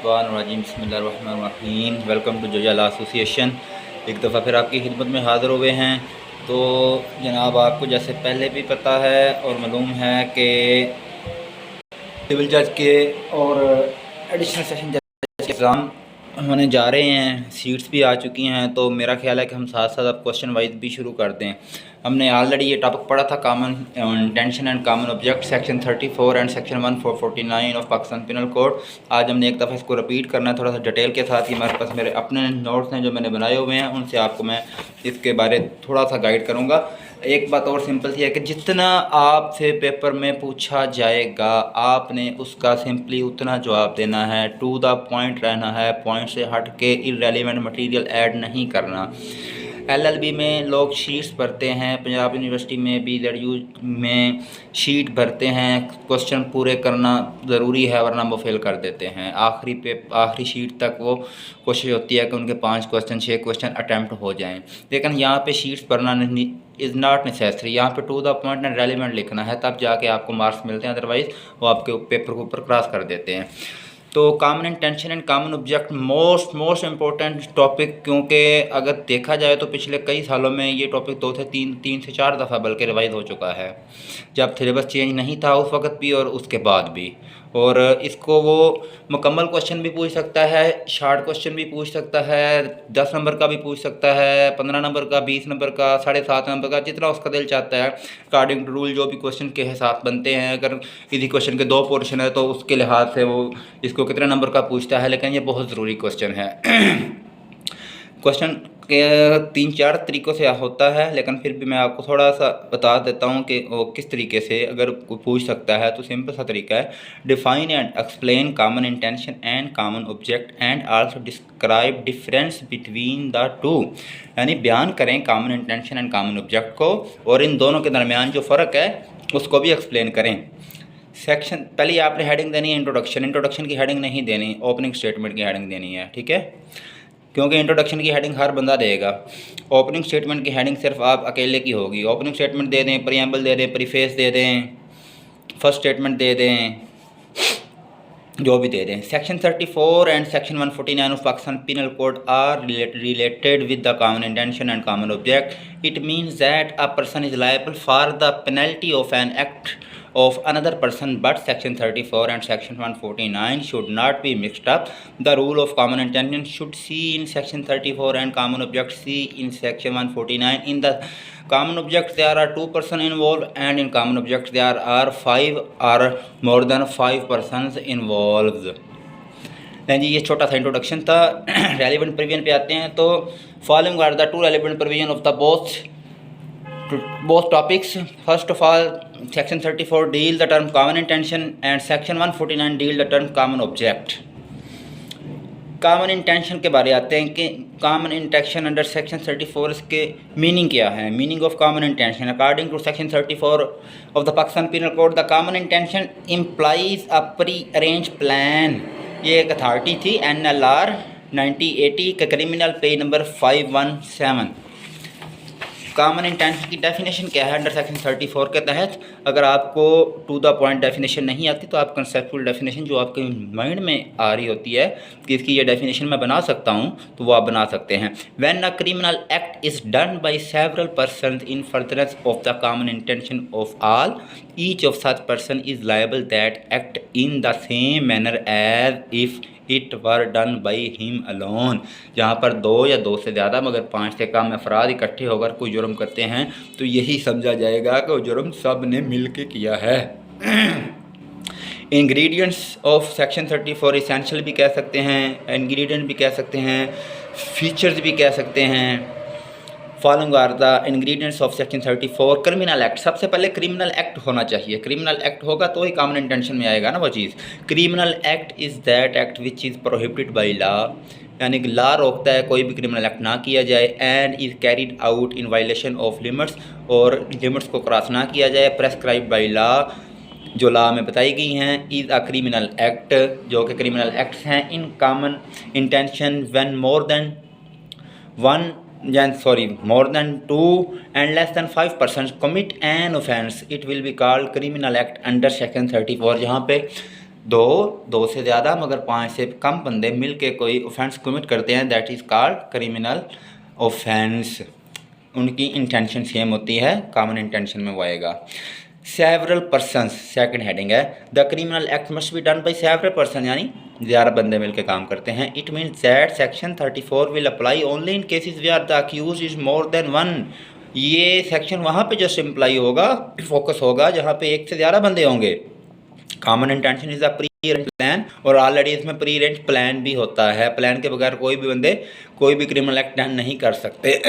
मिनश्शैतानिर्रजीम बिस्मिल्लाहिर्रहमानिर्रहीम। Welcome to Zoya law association. एक दफ़ा फिर आपकी खिदमत में हाज़िर हुए हैं। तो जनाब, आपको जैसे पहले भी पता है और मालूम है कि सिविल जज के और एडिशनल सेशन जज के एग्ज़ाम होने जा रहे हैं, सीट्स भी आ चुकी हैं। तो मेरा ख्याल है कि हम साथ साथ अब क्वेश्चन वाइज भी शुरू कर दें। हमने ऑलरेडी ये टॉपिक पढ़ा था, common intention and common object, section 34 and section 1449 of Pakistan penal code. आज हमने एक दफ़ा इसको रिपीट करना है थोड़ा सा डिटेल के साथ ही। हमारे पास मेरे अपने नोट्स हैं जो मैंने बनाए हुए हैं, उनसे आपको मैं इसके बारे थोड़ा सा गाइड करूँगा। एक बात और सिंपल सी है कि जितना आपसे पेपर में पूछा जाएगा आपने उसका सिंपली उतना जवाब देना है, टू द पॉइंट रहना है, पॉइंट से हट के इररेलेवेंट मटेरियल ऐड नहीं करना। एलएलबी में लोग शीट्स भरते हैं, पंजाब यूनिवर्सिटी में भी ZU में शीट भरते हैं, क्वेश्चन पूरे करना ज़रूरी है वरना वो फेल कर देते हैं। आखिरी शीट तक वो कोशिश होती है कि उनके 5 क्वेश्चन 6 क्वेश्चन अटैम्प्ट हो जाएं, लेकिन यहाँ पे शीट्स भरना नहीं इज़ नॉट नेसेसरी। यहाँ पे to the point and relevant लिखना है, तब जाके आपको मार्क्स मिलते हैं, अदरवाइज़ वो आपके पेपर के ऊपर क्रॉस कर देते हैं। तो common intention and common object most important topic, क्योंकि अगर देखा जाए तो पिछले कई सालों में ये टॉपिक 2 से 3 से 4 दफ़ा बल्कि रिवाइज हो चुका है, जब सिलेबस चेंज नहीं था उस वक्त भी और उसके बाद भी। और इसको वो मुकम्मल क्वेश्चन भी पूछ सकता है, शार्ट क्वेश्चन भी पूछ सकता है, 10 नंबर का भी पूछ सकता है, 15 नंबर का, 20 नंबर का, 7.5 नंबर का, जितना उसका दिल चाहता है। अकॉर्डिंग टू रूल जो भी क्वेश्चन के हिसाब बनते हैं, अगर किसी क्वेश्चन के 2 पोर्शन है तो उसके लिहाज से वो इसको कितने नंबर का पूछता है, लेकिन ये बहुत ज़रूरी क्वेश्चन है। क्वेश्चन के 3-4 तरीक़ों से होता है, लेकिन फिर भी मैं आपको थोड़ा सा बता देता हूँ कि वो किस तरीके से अगर कोई पूछ सकता है। तो सिंपल सा तरीका है, define and explain common intention and common object and also describe difference between the two. यानी बयान करें common intention and common object को और इन दोनों के दरमियान जो फ़र्क है उसको भी एक्सप्लेन करें। सेक्शन पहले आपने हेडिंग देनी है इंट्रोडक्शन की हेडिंग नहीं देनी, ओपनिंग स्टेटमेंट की हेडिंग देनी है, ठीक है, क्योंकि इंट्रोडक्शन की हेडिंग हर बंदा देगा। ओपनिंग स्टेटमेंट की हेडिंग सिर्फ आप अकेले की होगी। ओपनिंग स्टेटमेंट दे दें, प्रीएम्बल दे दें, प्रीफेस दे दें, फर्स्ट स्टेटमेंट दे दें, जो भी दे दें। Section 34 and section 149 of Pakistan penal code are related with the common intention and common object. It means that a person is liable for the penalty of an act of another person, but section 34 and section 149 should not be mixed up. The rule of common intention should see in section 34 and common object see in section 149. In the common object there are 2 persons involved, and in common object there are 5 or more than 5 persons involved. जी ये छोटा सा introduction था। Relevant provision पे आते हैं। तो following are the 2 relevant provision of the both topics. First of all, section 34 deal the term common intention and section 149 deal the term common object. Common intention के बारे आते हैं कि कॉमन इंटेंशन अंडर सेक्शन 34 इसके meaning क्या है। Meaning of common intention according to section 34 of the Pakistan penal code, the common intention implies a pre arrange plan. ये एक अथॉरिटी थी NLR 1980 का criminal page number 517। Common intention की definition क्या है अंडर सेक्शन 34 के तहत। अगर आपको टू द पॉइंट डेफिनेशन नहीं आती तो आप कंसेप्चुअल डेफिनेशन जो आपके माइंड में आ रही होती है कि इसकी ये डेफिनेशन मैं बना सकता हूँ, तो वो आप बना सकते हैं। When a criminal act is done by several persons in furtherance of the common intention of all, each of such person is liable that act in the same manner as if it were done by him alone. जहाँ पर 2 या 2 से ज़्यादा मगर 5 से कम अफराद इकट्ठे होकर कोई जुर्म करते हैं तो यही समझा जाएगा कि वो जुर्म सब ने मिल के किया है। इंग्रेडिएंट्स ऑफ सेक्शन 34 इसेंशियल भी कह सकते हैं, इंग्रेडिएंट भी कह सकते हैं, फीचर्स भी कह सकते हैं। Following are the ingredients of section 34। Criminal act, सबसे पहले क्रिमिनल एक्ट होना चाहिए। क्रिमिनल एक्ट होगा तो ही कॉमन इंटेंशन में आएगा ना वो चीज़। Criminal act is that act which is prohibited by law, यानी कि लॉ रोकता है कोई भी क्रिमिनल एक्ट ना किया जाए। And is carried out in violation of limits, और लिमिट्स को क्रॉस ना किया जाए। प्रेस्क्राइब बाय लॉ, जो लॉ में बताई गई हैं। इज़ अ क्रिमिनल एक्ट, जो कि क्रिमिनल एक्ट्स हैं। In common intention when more than 2 and less than 5 persons commit an offence, it will be called criminal act under section 34। जहाँ पे दो से ज़्यादा मगर 5 से कम बंदे मिल के कोई ऑफेंस कमिट करते हैं, that is called criminal offence. उनकी इंटेंशन सेम होती है, कॉमन इंटेंशन में वो आएगा। सेवरल पर्सनस सेकंड हेडिंग है, the criminal act must be done by several person, यानी 11 बंदे मिलकर काम करते हैं। It means that section 34 will apply only in cases where the accuse is more than one. ये सेक्शन वहाँ पे जस्ट अप्लाई होगा, फोकस होगा जहाँ पे 1 से ज़्यादा बंदे होंगे। Common intention is a pre arrange plan, और ऑलरेडी इसमें प्री अरेंज प्लान भी होता है। प्लान के बगैर कोई भी बंदे कोई भी क्रिमिनल एक्ट डन नहीं कर सकते।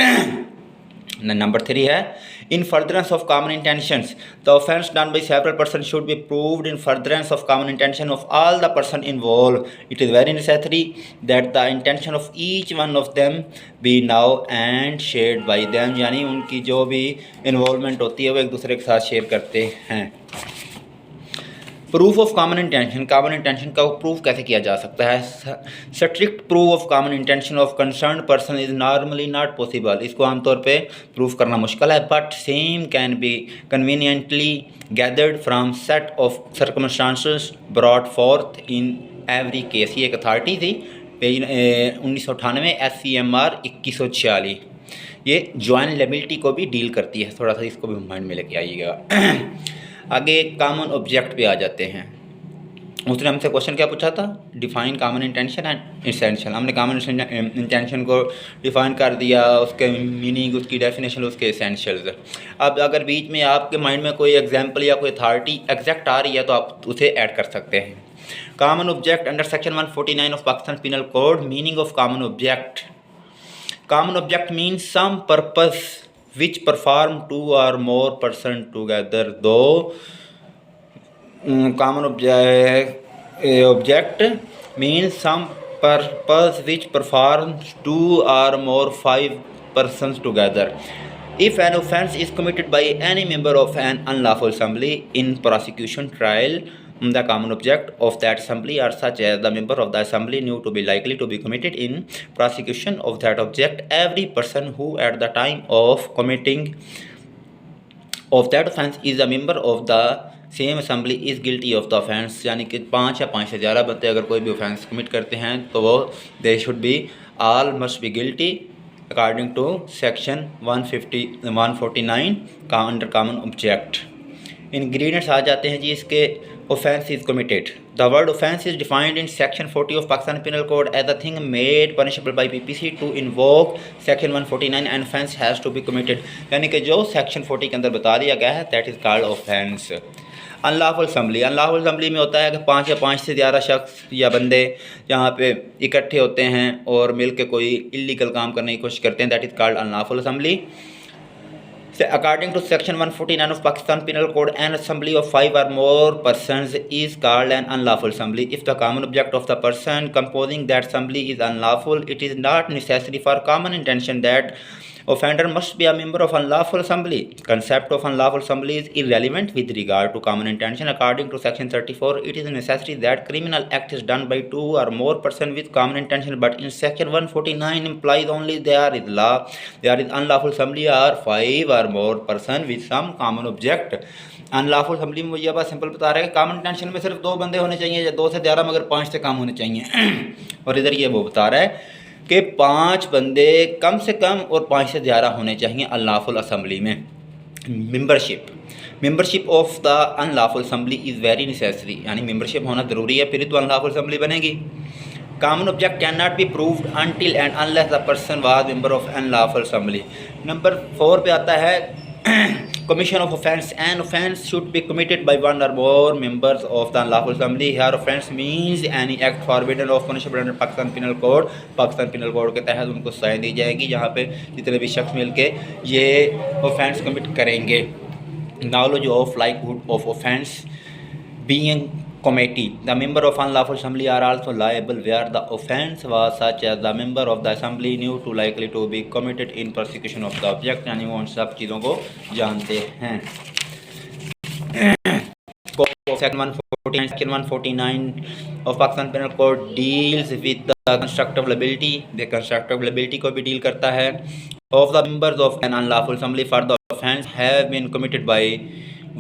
नंबर 3 है, इन furtherance of common intentions the offence done by several person should be proved in furtherance of common intention of all the person involve. It is very necessary that the intention of each one of them be now and shared by them, यानी उनकी जो भी involvement होती है वो एक दूसरे के साथ शेयर करते हैं। Proof of common intention, common intention का प्रूफ कैसे किया जा सकता है? Strict proof of common intention of concern person is normally not possible. इसको आमतौर पे प्रूफ करना मुश्किल है, but same can be conveniently gathered from set of circumstances brought fourth in every case. ये एक अथॉरिटी थी, पेज 1998 SCMR 2146। ये जॉइंट लेबिलिटी को भी डील करती है, थोड़ा सा इसको भी माइंड में लेके आइएगा। आगे कॉमन ऑब्जेक्ट पे आ जाते हैं। उसने हमसे क्वेश्चन क्या पूछा था? Define common intention and essential. हमने कॉमन इंटेंशन को डिफाइन कर दिया, उसके मीनिंग, उसकी डेफिनेशन, उसके एसेंशियल्स। अब अगर बीच में आपके माइंड में कोई एग्जांपल या कोई अथॉरिटी एग्जैक्ट आ रही है तो आप उसे ऐड कर सकते हैं। Common object under section 149 of Pakistan penal code. Meaning of common object, common object means some purpose which perform 2 or more person together, though common object means some purpose which performs 2 or more 5 persons together. If an offence is committed by any member of an unlawful assembly in prosecution trial, the common object of that assembly are such as the member of the assembly knew to be likely to be committed in prosecution of that object. Every person who at the time of committing of that offence is a member of the same assembly is guilty of the offence। यानी कि 5 या 5 से ज़्यादा बंदे अगर कोई भी offence commit करते हैं तो वो they should be all must be guilty according to section 149 का अंडर कॉमन ऑब्जेक्ट। इंग्रेडिएंट्स आ जाते हैं जी इसके। offense is committed, the word offense is defined in section 40 of Pakistan Penal Code as a thing made punishable by PPC। to invoke section 149 an offense has to be committed, यानी कि जो section 40 के अंदर बता दिया गया है that is called offense। Unlawful assembly, unlawful assembly में होता है कि 5 या 5 से ज़्यादा शख्स या बंदे यहाँ पे इकट्ठे होते हैं और मिल के कोई इलीगल काम करने की कोशिश करते हैं, that is called unlawful assembly. According to section 149 of Pakistan Penal Code, an assembly of 5 or more persons is called an unlawful assembly. If the common object of the person composing that assembly is unlawful, it is not necessary for common intention that offender must be a member of unlawful assembly. Concept of unlawful assembly is irrelevant with regard to common intention. According to section 34, it is necessary that criminal act is done by 2 or more persons with common intention, but in section 149 implies only there is unlawful assembly or 5 or more person with some common object। Unlawful assembly में ये बात simple बता रहा है कि common intention में सिर्फ 2 बंदे होने चाहिए या 2 से ज़्यादा मगर 5 से कम होने चाहिए। और इधर ये वो बता रहा है कि 5 बंदे कम से कम और 5 से ज़्यादा होने चाहिए अनलॉफुल असम्बली में। Membership of the unlawful assembly is very necessary, यानी मेंबरशिप होना ज़रूरी है, फिर तो अनलॉफुल असम्बली बनेगी। Common object can not be proved until and unless the person was member of unlawful assembly. Number 4 पे आता है commission of offence। An offence should be committed by 1 or more members of the unlawful assembly। Here offence means any act forbidden or punishable under Pakistan Penal Code। Pakistan penal code के तहत उनको सज़ा दी जाएगी जहाँ पे जितने भी शख्स मिल के ये ऑफेंस कमिट करेंगे। Knowledge of likelihood of offence being committee, the member of unlawful assembly are also liable where the offence was such as the member of the assembly knew to likely to be committed in prosecution of the object, यानी वो उन सब चीज़ों को जानते हैं। Section 149 of Pakistan Penal Code deals with the constructive liability। the constructive liability को भी डील करता है। of the members of an unlawful assembly for the offence have been committed by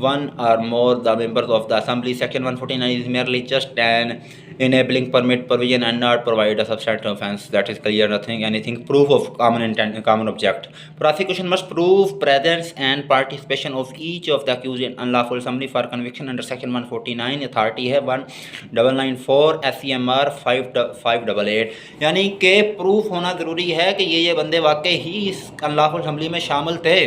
one or more the members of the assembly. Section 149 is merely just an enabling permit provision and not provide a substantive offense. That is clear. Nothing anything. Proof of common intent, common object. Prosecution must prove presence and participation of each of the accused in unlawful assembly for conviction under section 149. Authority है 1994 SCMR 588, यानी कि proof होना ज़रूरी है कि ये बंदे वाकई ही इस अनलॉफुल असेंबली में शामिल थे।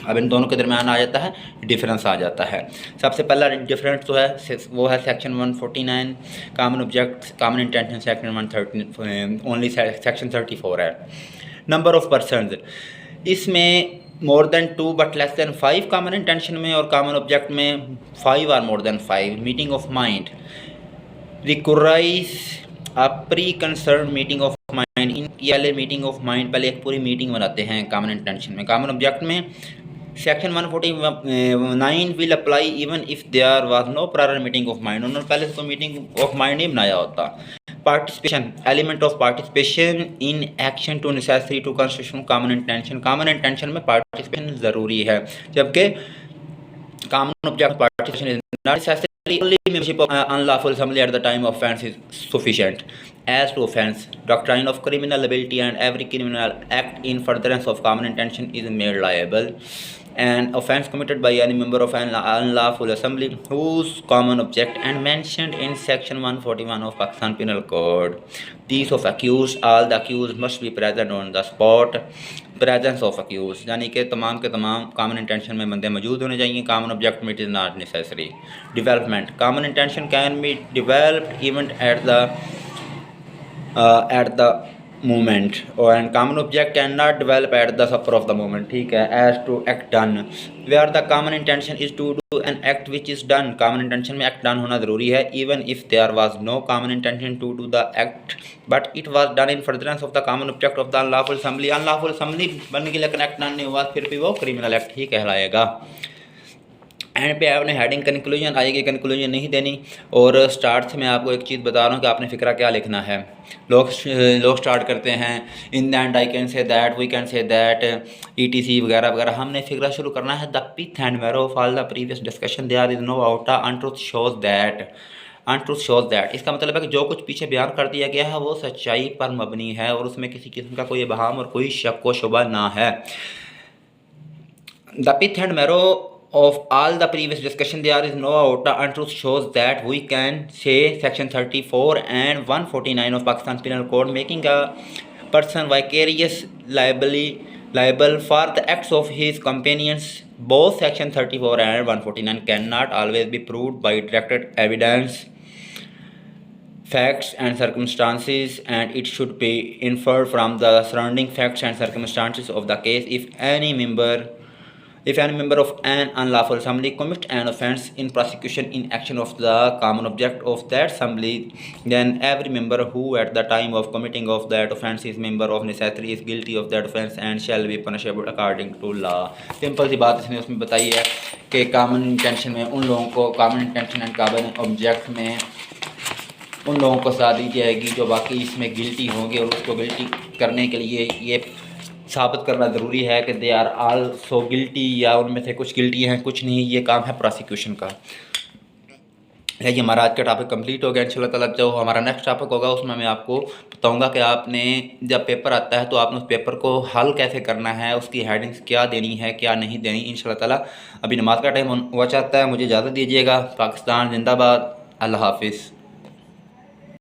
अब इन दोनों के दरमियान आ जाता है डिफरेंस आ जाता है। सबसे पहला डिफरेंस तो है वो है section 149 common object common intention, section 130 only section 34 है। नंबर ऑफ पर्सनस, इसमें more than 2 but less than 5 common intention में, और कॉमन ऑब्जेक्ट में 5 और more than 5। Meeting of mind requires a pre concern meeting of mind. इनकी वाले meeting of mind पहले एक पूरी मीटिंग बनाते हैं कॉमन इंटेंशन में। कॉमन ऑब्जेक्ट में section 149 will apply even if there was no prior meeting of mind. उन्होंने पहले से तो मीटिंग ऑफ माइंड नहीं बनाया होता। Participation, element of participation in action to necessary to constitution common intention. Common intention में participation ज़रूरी है, जबकि common object participation is not necessary. Only membership of unlawful assembly at the time of offence is sufficient. As to offence, doctrine of criminal liability and every criminal act in furtherance of common intention is made liable. An offence committed by any member of an unlawful assembly whose common object and mentioned in section 141 of Pakistan Penal Code. These of accused, all the accused must be present on the spot. Presence of accused, यानी कि तमाम के तमाम common intention में बंदे मौजूद होने चाहिए। common object में it is not necessary. Development, common intention can be developed even at the moment, and common object cannot develop at the supper of the moment। ठीक है। as to act done, where the common intention is to do an act which is done। common intention में act done होना ज़रूरी है, even if there was no common intention to do the act but it was done in furtherance of the common object of the unlawful assembly। unlawful assembly बनने के लिए act done नहीं हुआ, फिर भी वो criminal act ही कहलाएगा। And पे आपने हेडिंग कंक्लूजन आएगी, कंक्लूजन नहीं देनी। और स्टार्ट से मैं आपको एक चीज़ बता रहा हूँ कि आपने फ़िक्रा क्या लिखना है। लोग स्टार्ट करते हैं in the end I can say that, we can say that, ETC वगैरह वगैरह। हमने फ़िक्रा शुरू करना है the pith and marrow of all the previous discussion there is no out untruth shows that. Untruth shows that इसका मतलब है कि जो कुछ पीछे बयान कर दिया गया है वो सच्चाई पर मबनी है और उसमें किसी किस्म का कोई बहाम और कोई शक व शुबा ना है। The pith and marrow of all the previous discussion there is no iota untruth shows that we can say section 34 and 149 of Pakistan Penal Code making a person liable for the acts of his companions. Both section 34 and 149 cannot always be proved by direct evidence, facts and circumstances, and it should be inferred from the surrounding facts and circumstances of the case. If any member of an unlawful assembly commits an offence in prosecution in action of the common object of that assembly, then every member who at the time of committing of that offence is member of necessity is guilty of that offence and shall be punishable according to law। Simple सी बात इसने उसमें बताई है कि common intention में उन लोगों को, common intention and common object में उन लोगों को सजा दी जाएगी जो बाकी इसमें गिल्टी होंगे, और उसको गिल्टी करने के लिए ये साबित करना ज़रूरी है कि दे आर आल्सो गिल्टी, या उनमें से कुछ गिल्टी हैं कुछ नहीं। ये काम है प्रोसिक्यूशन का। ये हमारा आज का टॉपिक कंप्लीट हो गया। इंशाल्लाह ताला जो हमारा नेक्स्ट टॉपिक होगा उसमें मैं आपको बताऊंगा कि आपने जब पेपर आता है तो आपने उस पेपर को हल कैसे करना है, उसकी हेडिंग्स क्या देनी है क्या नहीं देनी। इंशाल्लाह ताला अभी नमाज का टाइम हुआ चाहता है, मुझे इजाज़त दीजिएगा। पाकिस्तान जिंदाबाद। अल्लाह हाफिज़।